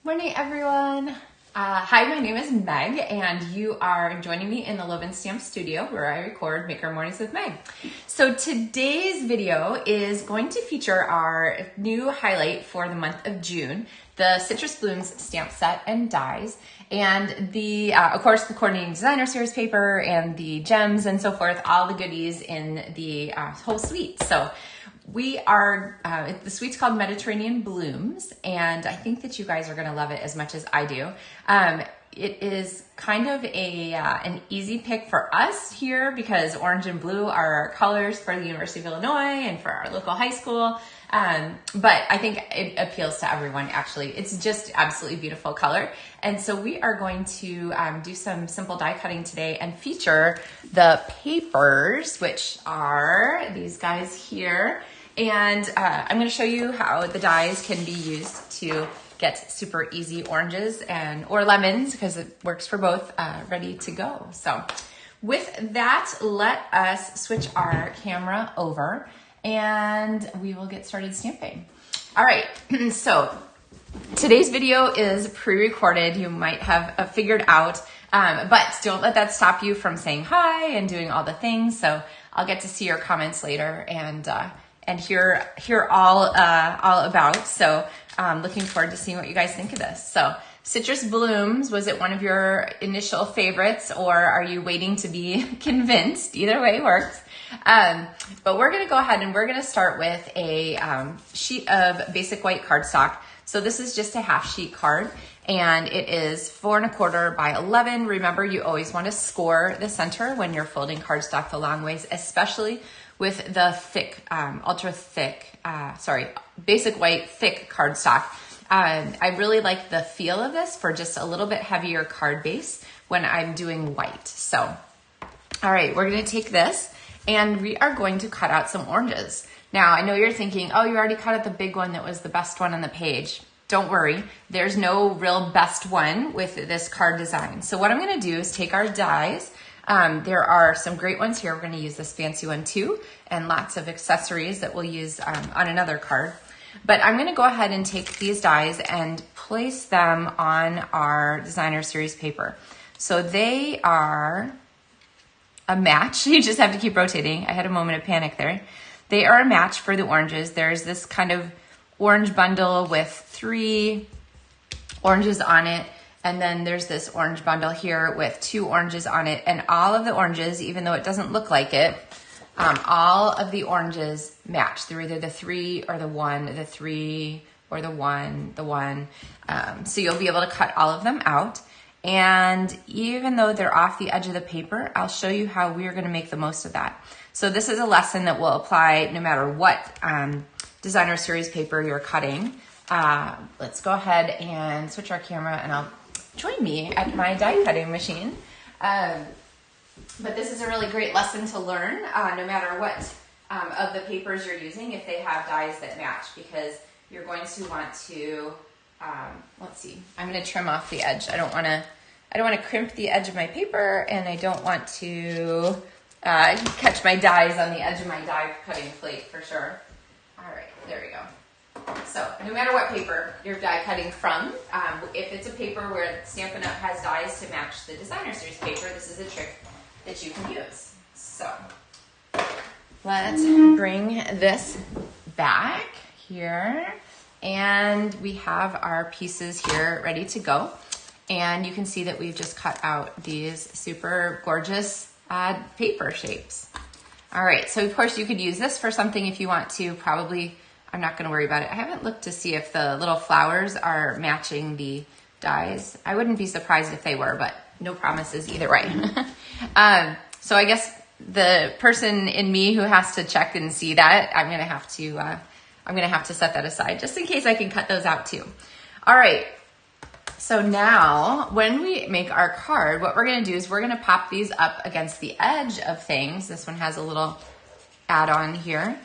Morning, everyone. Hi, my name is Meg, and you are joining me in the LovenStamps studio where I record Maker Mornings with Meg. So today's video is going to feature our new highlight for the month of June, the Citrus Blooms stamp set and dies, and the, of course, the coordinating designer series paper and the gems and so forth, all the goodies in the whole suite. So we are, the suite's called Mediterranean Blooms, and I think that you guys are gonna love it as much as I do. It is kind of an easy pick for us here because orange and blue are our colors for the University of Illinois and for our local high school. But I think it appeals to everyone, actually. It's just absolutely beautiful color. And so we are going to do some simple die cutting today and feature the papers, which are these guys here. And I'm going to show you how the dies can be used to get super easy oranges or lemons, because it works for both, ready to go. So with that, let us switch our camera over and we will get started stamping. All right, so today's video is pre-recorded. You might have figured out, but don't let that stop you from saying hi and doing all the things. So I'll get to see your comments later and hear all about. So looking forward to seeing what you guys think of this. So Citrus Blooms, was it one of your initial favorites, or are you waiting to be convinced? Either way works. But we're gonna go ahead and we're gonna start with a sheet of basic white cardstock. So this is just a half sheet card, and it is 4 1/4 by 11. Remember, you always want to score the center when you're folding cardstock the long ways, especially with the thick, basic white thick cardstock. I really like the feel of this for just a little bit heavier card base when I'm doing white. So, all right, we're gonna take this and we are going to cut out some oranges. Now, I know you're thinking, oh, you already cut out the big one that was the best one on the page. Don't worry, there's no real best one with this card design. So what I'm gonna do is take our dies. There are some great ones here. We're gonna use this fancy one too, and lots of accessories that we'll use on another card. But I'm gonna go ahead and take these dies and place them on our designer series paper. So they are a match. You just have to keep rotating. I had a moment of panic there. They are a match for the oranges. There's this kind of orange bundle with 3 oranges on it. And then there's this orange bundle here with 2 oranges on it. And all of the oranges, even though it doesn't look like it, all of the oranges match. They're either the 3 or the 1, the 3 or the 1, the 1. So you'll be able to cut all of them out. And even though they're off the edge of the paper, I'll show you how we're gonna make the most of that. So this is a lesson that will apply no matter what designer series paper you're cutting. Let's go ahead and switch our camera and join me at my die cutting machine. But this is a really great lesson to learn no matter what of the papers you're using, if they have dies that match, because you're going to want to, let's see, I'm gonna trim off the edge. I don't wanna crimp the edge of my paper, and I don't want to catch my dies on the edge of my die cutting plate for sure. All right, there we go. So no matter what paper you're die cutting from, if it's a paper where Stampin' Up! Has dies to match the designer series paper, this is a trick that you can use. So let's bring this back here, and we have our pieces here ready to go. And you can see that we've just cut out these super gorgeous paper shapes. All right, so of course you could use this for something if you want to. Probably, I'm not gonna worry about it. I haven't looked to see if the little flowers are matching the dies. I wouldn't be surprised if they were, but no promises either way. So I guess the person in me who has to check and see that, I'm gonna have to set that aside just in case I can cut those out too. All right, so now when we make our card, what we're gonna do is we're gonna pop these up against the edge of things. This one has a little add-on here,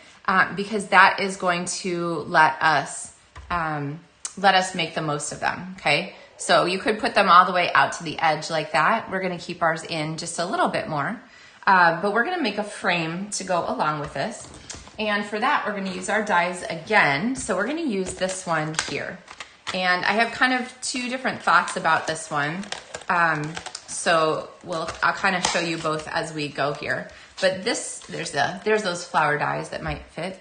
because that is going to let us make the most of them, okay? So you could put them all the way out to the edge like that. We're gonna keep ours in just a little bit more, but we're gonna make a frame to go along with this. And for that, we're gonna use our dies again. So we're gonna use this one here. And I have kind of two different thoughts about this one. So I'll kind of show you both as we go here. But this, there's those flower dies that might fit.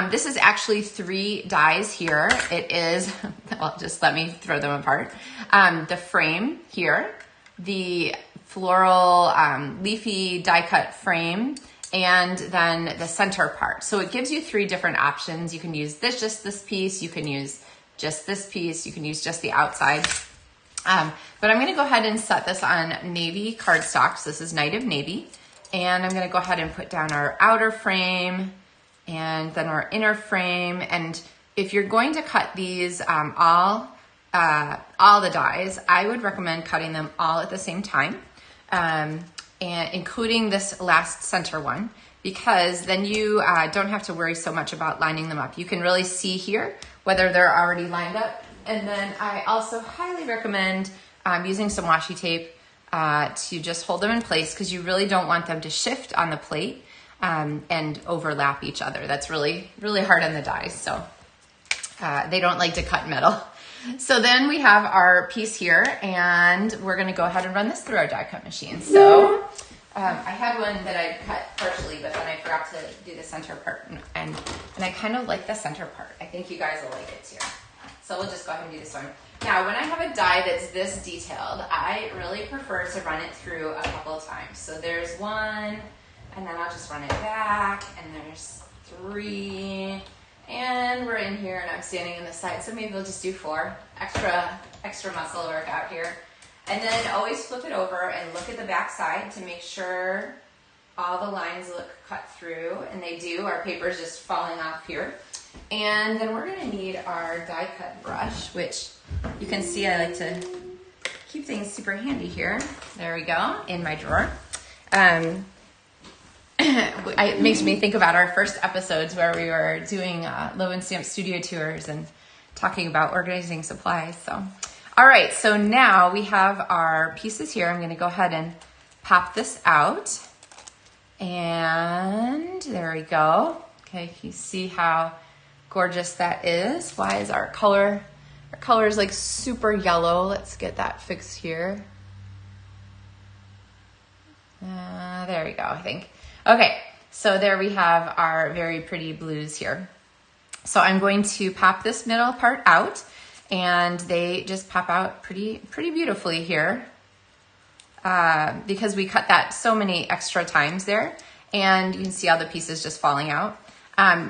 This is actually 3 dies here. It is, well, just let me throw them apart. The frame here, the floral leafy die cut frame, and then the center part. So it gives you 3 different options. You can use just this piece, you can use just this piece, you can use just the outside. But I'm gonna go ahead and set this on navy cardstock. So this is Night of Navy. And I'm gonna go ahead and put down our outer frame and then our inner frame. And if you're going to cut these all the dies, I would recommend cutting them all at the same time, and including this last center one, because then you don't have to worry so much about lining them up. You can really see here whether they're already lined up. And then I also highly recommend using some washi tape to just hold them in place, because you really don't want them to shift on the plate and overlap each other. That's really, really hard on the dies. So they don't like to cut metal. So then we have our piece here, and we're gonna go ahead and run this through our die cut machine. So I had one that I cut partially, but then I forgot to do the center part, and I kind of like the center part. I think you guys will like it too. So we'll just go ahead and do this one. Now, when I have a die that's this detailed, I really prefer to run it through a couple of times. So there's 1, and then I'll just run it back, and there's 3, and we're in here, and I'm standing on the side, so maybe we'll just do 4. Extra muscle work out here. And then always flip it over and look at the back side to make sure all the lines look cut through, and they do. Our paper's just falling off here. And then we're gonna need our die cut brush, which you can see I like to keep things super handy here. There we go, in my drawer. It makes me think about our first episodes where we were doing LovenStamps studio tours and talking about organizing supplies. So, all right, so now we have our pieces here. I'm gonna go ahead and pop this out. And there we go. Okay, you see how gorgeous that is. Why is our color is like super yellow. Let's get that fixed here. There we go, I think. Okay, so there we have our very pretty blues here. So I'm going to pop this middle part out, and they just pop out pretty beautifully here, because we cut that so many extra times there, and you can see all the pieces just falling out.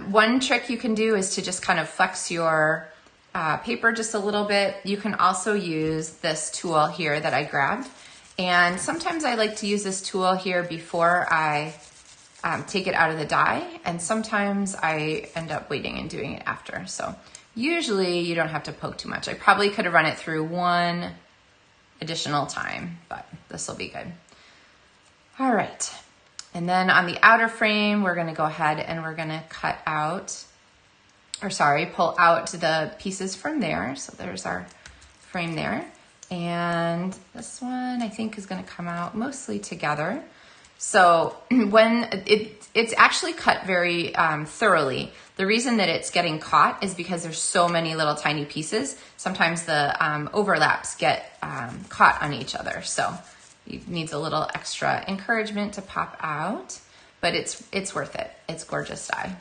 One trick you can do is to just kind of flex your paper just a little bit. You can also use this tool here that I grabbed. And sometimes I like to use this tool here before I take it out of the die. And sometimes I end up waiting and doing it after. So usually you don't have to poke too much. I probably could have run it through 1 additional time, but this will be good. All right. And then on the outer frame, we're gonna go ahead and we're gonna pull out the pieces from there. So there's our frame there. And this one I think is gonna come out mostly together. So when it's actually cut very thoroughly. The reason that it's getting caught is because there's so many little tiny pieces. Sometimes the overlaps get caught on each other. So it needs a little extra encouragement to pop out, but it's worth it. It's gorgeous die.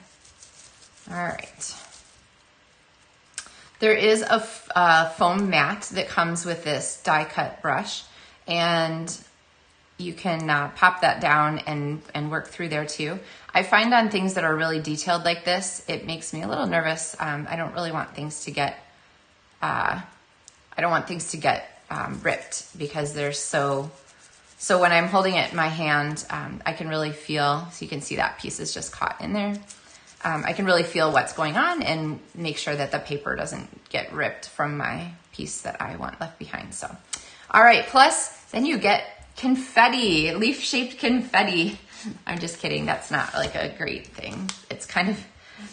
All right. There is a foam mat that comes with this die cut brush, and you can pop that down and work through there too. I find on things that are really detailed like this, it makes me a little nervous. I don't really want things to get, ripped, because they're so when I'm holding it in my hand, I can really feel, so you can see that piece is just caught in there. I can really feel what's going on and make sure that the paper doesn't get ripped from my piece that I want left behind. So, all right, plus then you get confetti, leaf-shaped confetti. I'm just kidding, that's not like a great thing. It's kind of,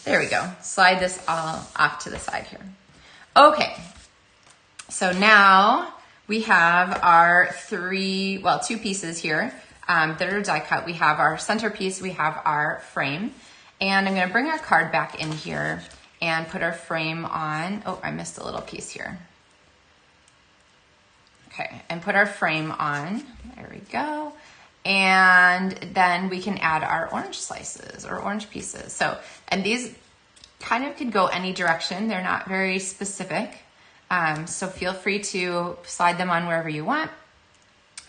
there we go. Slide this all off to the side here. Okay, so now we have our 2 pieces here that are die cut. We have our centerpiece, we have our frame, and I'm gonna bring our card back in here, and put our frame on. Oh, I missed a little piece here. Okay, and put our frame on. There we go. And then we can add our orange slices or orange pieces. So, and these kind of could go any direction. They're not very specific. So feel free to slide them on wherever you want.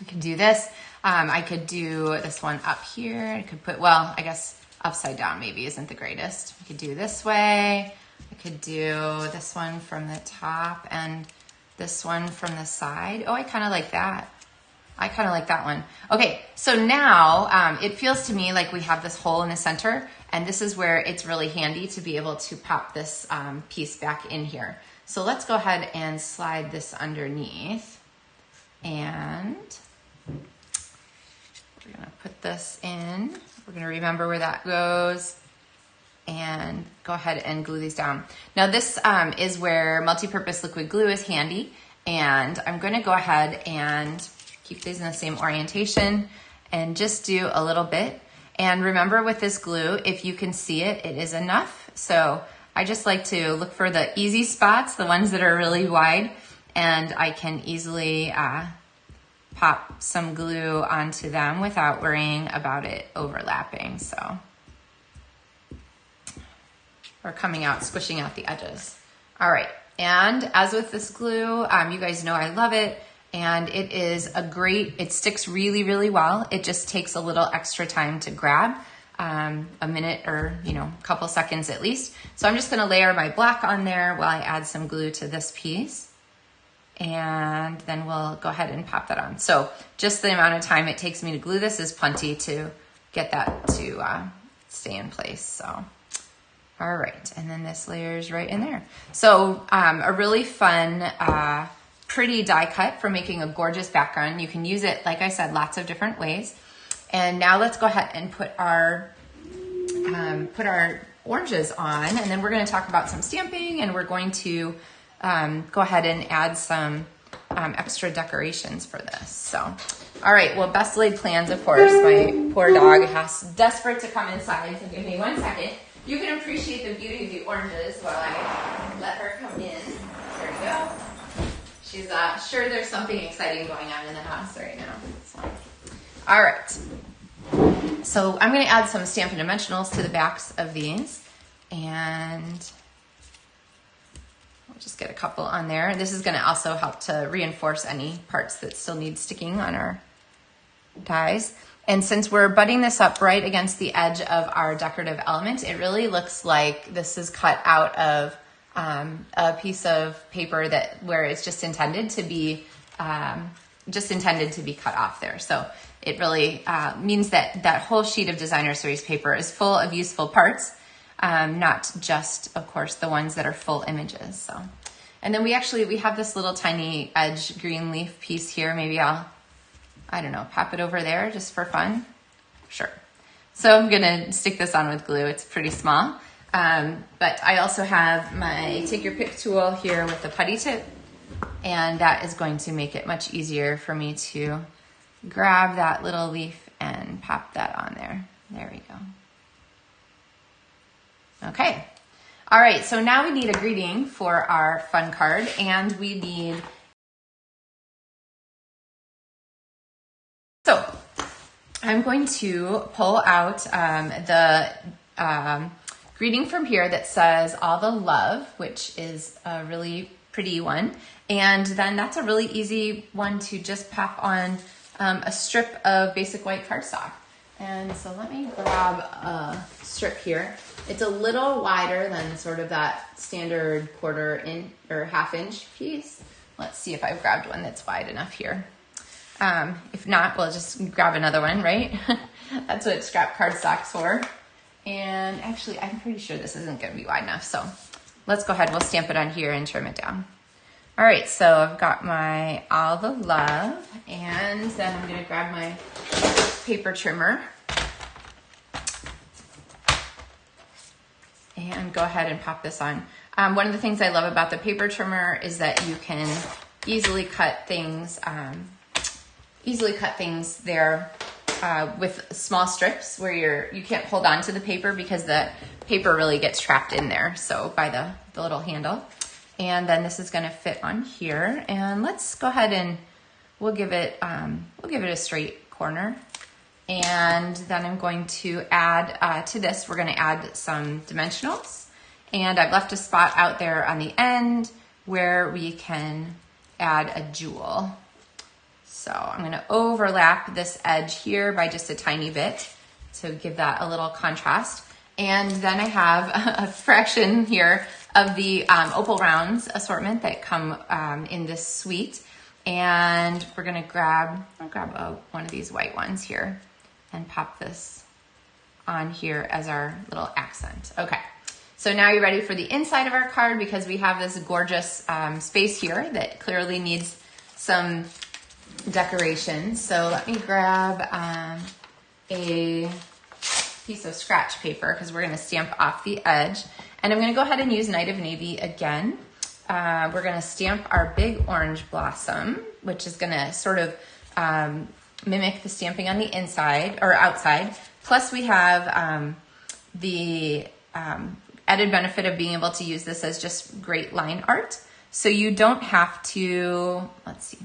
I could do this. I could do this one up here. I could put, well, I guess upside down maybe isn't the greatest. I could do this way. I could do this one from the top and this one from the side. Oh, I kind of like that. I kind of like that one. Okay, so now it feels to me like we have this hole in the center, and this is where it's really handy to be able to pop this piece back in here. So let's go ahead and slide this underneath, and we're gonna put this in. We're gonna remember where that goes and go ahead and glue these down. Now this is where multi-purpose liquid glue is handy, and I'm gonna go ahead and keep these in the same orientation and just do a little bit. And remember with this glue, if you can see it, it is enough. So I just like to look for the easy spots, the ones that are really wide, and I can easily pop some glue onto them without worrying about it overlapping. So, or coming out, squishing out the edges. All right, and as with this glue, you guys know I love it. And it is a great, it sticks really, really well. It just takes a little extra time to grab, a minute or, a couple seconds at least. So I'm just gonna layer my black on there while I add some glue to this piece. And then we'll go ahead and pop that on. So just the amount of time it takes me to glue this is plenty to get that to stay in place, so. All right, and then this layer is right in there. So a really fun, pretty die cut for making a gorgeous background. You can use it, like I said, lots of different ways. And now let's go ahead and put our oranges on, and then we're going to talk about some stamping, and we're going to go ahead and add some extra decorations for this. So, all right, well, best laid plans, of course. My poor dog has desperate to come inside, so give me 1 second. You can appreciate the beauty of the oranges while I let her come in. There we go. She's sure there's something exciting going on in the house right now. So. All right. So I'm going to add some Stampin' Dimensionals to the backs of these. And we'll just get a couple on there. This is going to also help to reinforce any parts that still need sticking on our dies. And since we're butting this up right against the edge of our decorative element, it really looks like this is cut out of a piece of paper where it's just intended to be cut off there. So it really means that that whole sheet of Designer Series paper is full of useful parts, not just, of course, the ones that are full images. So, and then we have this little tiny edge green leaf piece here. Maybe I don't know, pop it over there just for fun. Sure. So I'm gonna stick this on with glue. It's pretty small. But I also have my Take Your Pick tool here with the putty tip, and that is going to make it much easier for me to grab that little leaf and pop that on there. There we go. Okay. All right, so now we need a greeting for our fun card, and we need, so I'm going to pull out the greeting from here that says all the love, which is a really pretty one. And then that's a really easy one to just pop on a strip of basic white cardstock. And so let me grab a strip here. It's a little wider than sort of that standard 1/4 inch or 1/2 inch piece. Let's see if I've grabbed one that's wide enough here. If not, we'll just grab another one, right? That's what scrap cardstock's for. And actually, I'm pretty sure this isn't going to be wide enough. So let's go ahead. We'll stamp it on here and trim it down. All right, so I've got my all the love, and then I'm going to grab my paper trimmer and go ahead and pop this on. One of the things I love about the paper trimmer is that you can easily cut things there with small strips where you can't hold on to the paper because the paper really gets trapped in there. So by the little handle. And then this is gonna fit on here. And let's go ahead and we'll give it a straight corner. And then I'm going to add to this, we're gonna add some dimensionals. And I've left a spot out there on the end where we can add a jewel. So I'm gonna overlap this edge here by just a tiny bit to give that a little contrast. And then I have a fraction here of the Opal Rounds assortment that come in this suite. And we're gonna I'll grab one of these white ones here and pop this on here as our little accent. Okay, so now you're ready for the inside of our card because we have this gorgeous space here that clearly needs some decoration. So let me grab a piece of scratch paper because we're gonna stamp off the edge. And I'm gonna go ahead and use Night of Navy again. We're gonna stamp our big orange blossom, which is gonna sort of mimic the stamping on the inside or outside. Plus we have the added benefit of being able to use this as just great line art. So you don't have to, let's see,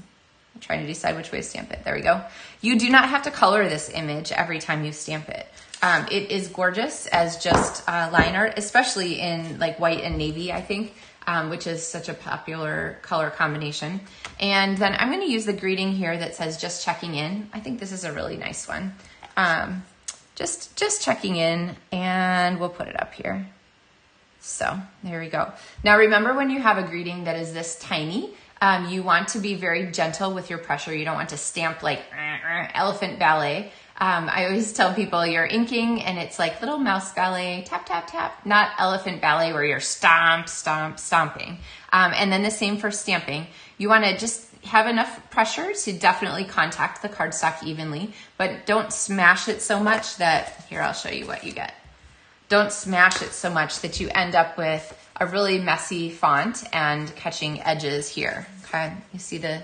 I'm trying to decide which way to stamp it. There we go. You do not have to color this image every time you stamp it. It is gorgeous as just line art, especially in like white and navy, I think, which is such a popular color combination. And then I'm going to use the greeting here that says just checking in. I think this is a really nice one. Just checking in, and we'll put it up here. So there we go. Now remember, when you have a greeting that is this tiny, you want to be very gentle with your pressure. You don't want to stamp like elephant ballet. I always tell people you're inking and it's like little mouse ballet, tap, tap, tap, not elephant ballet where you're stomp, stomp, stomping. And then the same for stamping. You want to just have enough pressure to definitely contact the cardstock evenly, but don't smash it so much that, here, I'll show you what you get. Don't smash it so much that you end up with a really messy font and catching edges here, okay? You see the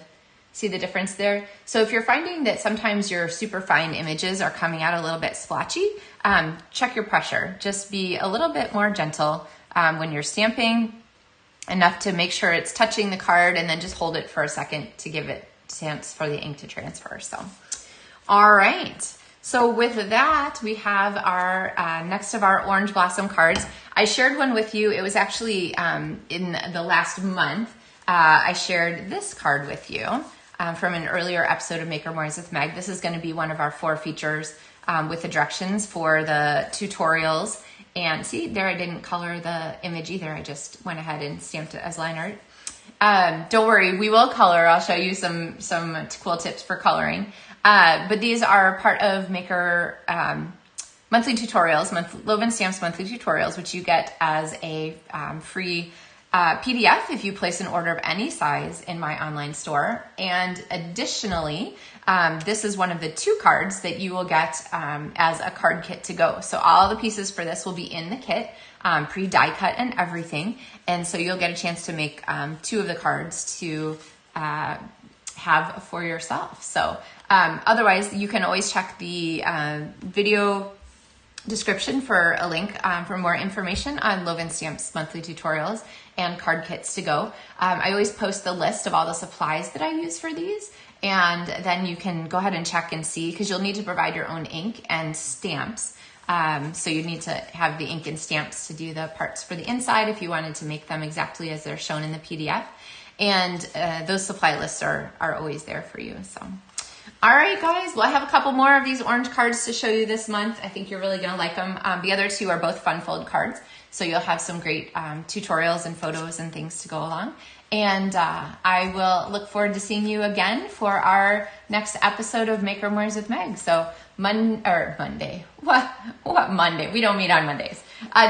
difference there? So if you're finding that sometimes your super fine images are coming out a little bit splotchy, check your pressure. Just be a little bit more gentle when you're stamping, enough to make sure it's touching the card, and then just hold it for a second to give it a chance for the ink to transfer. So, all right. So with that, we have our next of our orange blossom cards. I shared one with you. It was actually in the last month. I shared this card with you from an earlier episode of Make or More with Meg. This is going to be one of our 4 features with the directions for the tutorials. And see, there I didn't color the image either. I just went ahead and stamped it as line art. Don't worry, we will color. I'll show you some cool tips for coloring. But these are part of Maker Monthly Tutorials, LovenStamps Monthly Tutorials, which you get as a free PDF if you place an order of any size in my online store. And additionally, this is one of the 2 cards that you will get as a card kit to go. So all the pieces for this will be in the kit, pre-die cut and everything. And so you'll get a chance to make 2 of the cards to have for yourself. So otherwise, you can always check the video description for a link for more information on LovenStamps Monthly Tutorials and card kits to go. I always post the list of all the supplies that I use for these, and then you can go ahead and check and see, because you'll need to provide your own ink and stamps. So you need to have the ink and stamps to do the parts for the inside if you wanted to make them exactly as they're shown in the PDF. And those supply lists are always there for you. So, all right, guys. Well, I have a couple more of these orange cards to show you this month. I think you're really going to like them. The other 2 are both fun fold cards. So you'll have some great tutorials and photos and things to go along. And I will look forward to seeing you again for our next episode of Make or More with Meg. So Monday. What Monday? We don't meet on Mondays.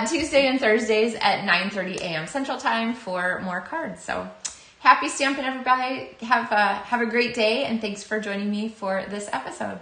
Tuesday and Thursdays at 9:30 a.m. Central Time for more cards. So happy stamping, everybody. Have a great day, and thanks for joining me for this episode.